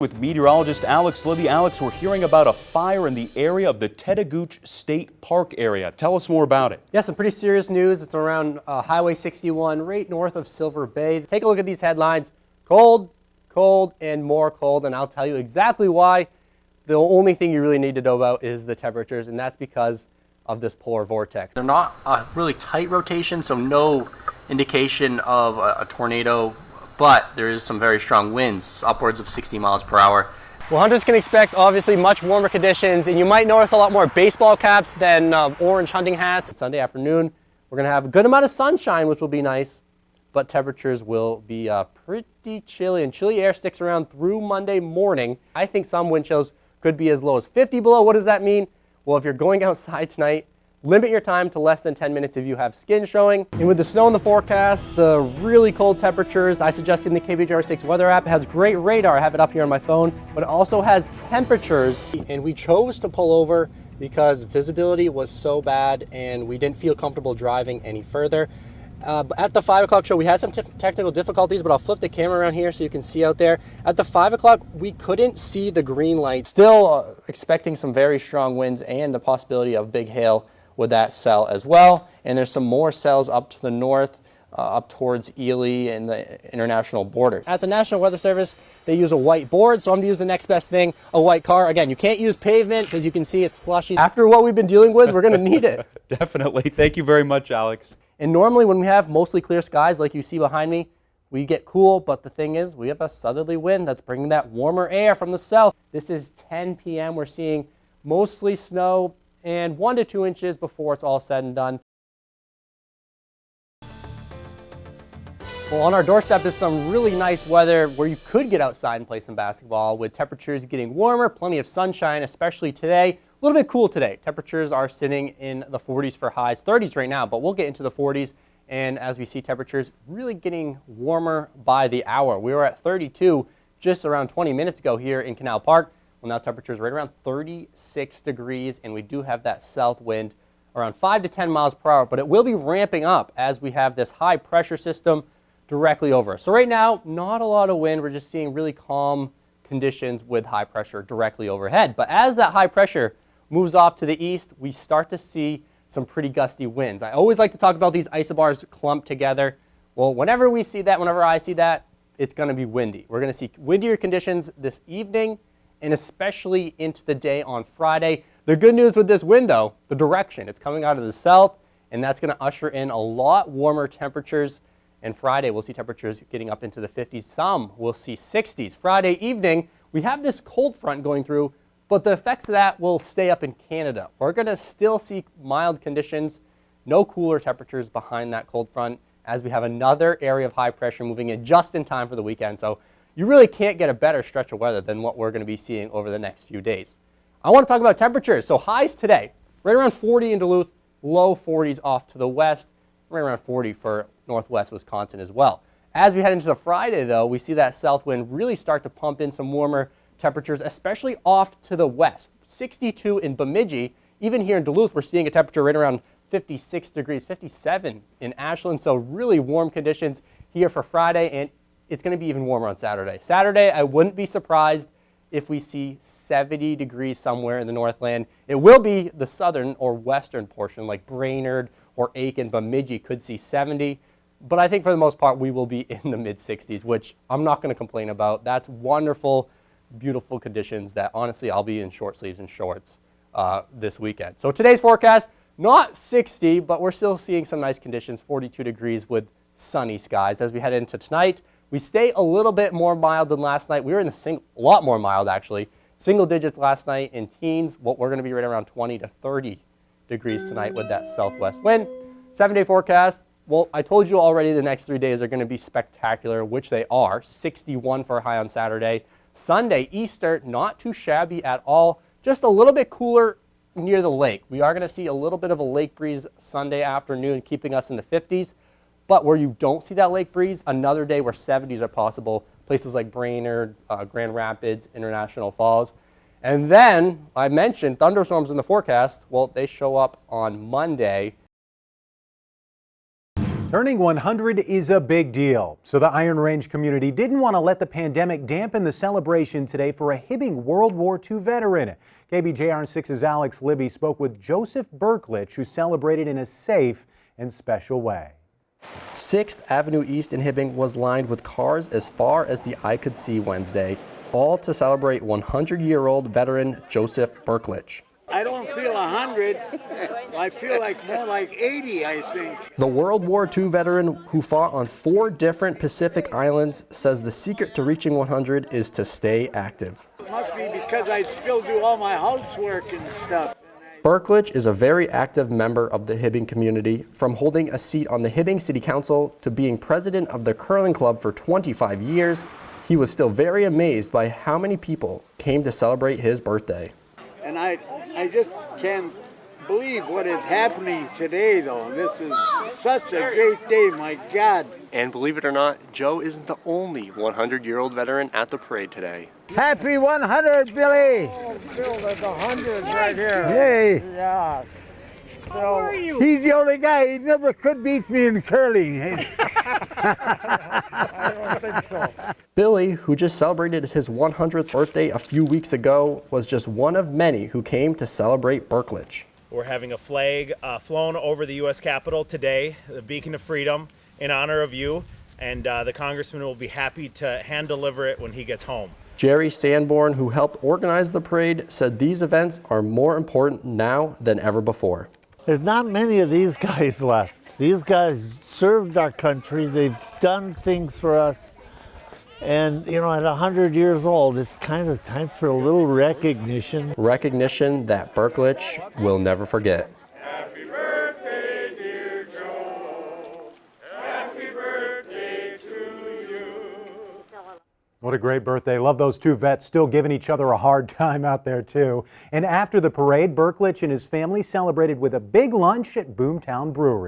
With meteorologist Alex Libby. Alex, we're hearing about a fire in the area of the Chattagooch State Park area. Tell us more about it. Yeah, some pretty serious news. It's around Highway 61, right north of Silver Bay. Take a look at these headlines. Cold, cold, and more cold, and I'll tell you exactly why. The only thing you really need to know about is the temperatures, and that's because of this polar vortex. They're not a really tight rotation, so no indication of a tornado, but there is some very strong winds, upwards of 60 miles per hour. Well, hunters can expect obviously much warmer conditions, and you might notice a lot more baseball caps than orange hunting hats. Sunday afternoon, we're going to have a good amount of sunshine, which will be nice, but temperatures will be pretty chilly, and chilly air sticks around through Monday morning. I think some wind chills could be as low as 50 below. What does that mean? Well, if you're going outside tonight, limit your time to less than 10 minutes if you have skin showing. And with the snow in the forecast, the really cold temperatures, I suggest in the KBJR6 weather app. It has great radar. I have it up here on my phone, but it also has temperatures. And we chose to pull over because visibility was so bad and we didn't feel comfortable driving any further. At the 5 o'clock show, we had some technical difficulties, but I'll flip the camera around here so you can see out there. At the 5 o'clock, we couldn't see the green light. Still expecting some very strong winds and the possibility of big hail with that cell as well. And there's some more cells up to the north, up towards Ely and the international border. At the National Weather Service, they use a white board, so I'm gonna use the next best thing, a white car. Again, you can't use pavement because you can see it's slushy. After what we've been dealing with, we're gonna need it. Definitely. Thank you very much, Alex. And normally when we have mostly clear skies like you see behind me, we get cool, but the thing is we have a southerly wind that's bringing that warmer air from the south. This is 10 p.m. We're seeing mostly snow and 1 to 2 inches before it's all said and done. Well, on our doorstep is some really nice weather where you could get outside and play some basketball with temperatures getting warmer, plenty of sunshine, especially today. A little bit cool today. Temperatures are sitting in the 40s for highs, 30s right now, but we'll get into the 40s. And as we see temperatures really getting warmer by the hour. We were at 32 just around 20 minutes ago here in Canal Park. Well, now temperatures right around 36 degrees, and we do have that south wind around 5 to 10 miles per hour, but it will be ramping up as we have this high pressure system directly over us. So right now, not a lot of wind. We're just seeing really calm conditions with high pressure directly overhead. But as that high pressure moves off to the east, we start to see some pretty gusty winds. I always like to talk about these isobars clumped together. Well, whenever we see that, whenever I see that, it's going to be windy. We're going to see windier conditions this evening and especially into the day on Friday. The good news with this wind, though, the direction. It's coming out of the south, and that's going to usher in a lot warmer temperatures. And Friday, we'll see temperatures getting up into the 50s. Some will see 60s. Friday evening, we have this cold front going through, but the effects of that will stay up in Canada. We're going to still see mild conditions, no cooler temperatures behind that cold front as we have another area of high pressure moving in just in time for the weekend. So you really can't get a better stretch of weather than what we're going to be seeing over the next few days. I want to talk about temperatures. So highs today, right around 40 in Duluth, low 40s off to the west, right around 40 for northwest Wisconsin as well. As we head into the Friday, though, we see that south wind really start to pump in some warmer temperatures, especially off to the west. 62 in Bemidji. Even here in Duluth, we're seeing a temperature right around 56 degrees, 57 in Ashland. So really warm conditions here for Friday, and it's going to be even warmer on Saturday. Saturday, I wouldn't be surprised if we see 70 degrees somewhere in the Northland. It will be the southern or western portion, like Brainerd or Aiken, Bemidji could see 70. But I think for the most part, we will be in the mid-60s, which I'm not going to complain about. That's wonderful, beautiful conditions that, honestly, I'll be in short sleeves and shorts this weekend. So today's forecast, not 60, but we're still seeing some nice conditions, 42 degrees with sunny skies. As we head into tonight, we stay a little bit more mild than last night. We were in the a lot more mild, actually. Single digits last night in teens. What we're going to be right around 20 to 30 degrees tonight with that southwest wind. 7-day forecast. Well, I told you already the next 3 days are going to be spectacular, which they are. 61 for a high on Saturday. Sunday, Easter, not too shabby at all. Just a little bit cooler near the lake. We are going to see a little bit of a lake breeze Sunday afternoon, keeping us in the 50s. But where you don't see that lake breeze, another day where 70s are possible. Places like Brainerd, Grand Rapids, International Falls. And then, I mentioned thunderstorms in the forecast. Well, they show up on Monday. Turning 100 is a big deal, so the Iron Range community didn't want to let the pandemic dampen the celebration today for a Hibbing World War II veteran. KBJR6's Alex Libby spoke with Joseph Berklich, who celebrated in a safe and special way. 6th Avenue East in Hibbing was lined with cars as far as the eye could see Wednesday, all to celebrate 100-year-old veteran Joseph Berklich. I don't feel 100. I feel like more like 80, I think. The World War II veteran who fought on 4 different Pacific islands says the secret to reaching 100 is to stay active. It must be because I still do all my housework and stuff. Berklich is a very active member of the Hibbing community, from holding a seat on the Hibbing City Council to being president of the curling club for 25 years. He was still very amazed by how many people came to celebrate his birthday. And I just can't believe what is happening today, though. This is such a great day, my God. And believe it or not, Joe isn't the only 100-year-old veteran at the parade today. Happy 100, Billy! Oh, Bill, there's 100 right here. Hey! Yeah. How are you? He's the only guy. He never could beat me in curling. I don't think so. Billy, who just celebrated his 100th birthday a few weeks ago, was just one of many who came to celebrate Berklich. We're having a flag flown over the U.S. Capitol today, the beacon of freedom, in honor of you, and the congressman will be happy to hand deliver it when he gets home. Jerry Sanborn, who helped organize the parade, said these events are more important now than ever before. There's not many of these guys left. These guys served our country. They've done things for us. And, you know, at 100 years old, it's kind of time for a little recognition. Recognition that Berklich will never forget. Happy birthday, dear Joe. Happy birthday to you. What a great birthday. Love those two vets still giving each other a hard time out there, too. And after the parade, Berklich and his family celebrated with a big lunch at Boomtown Brewery.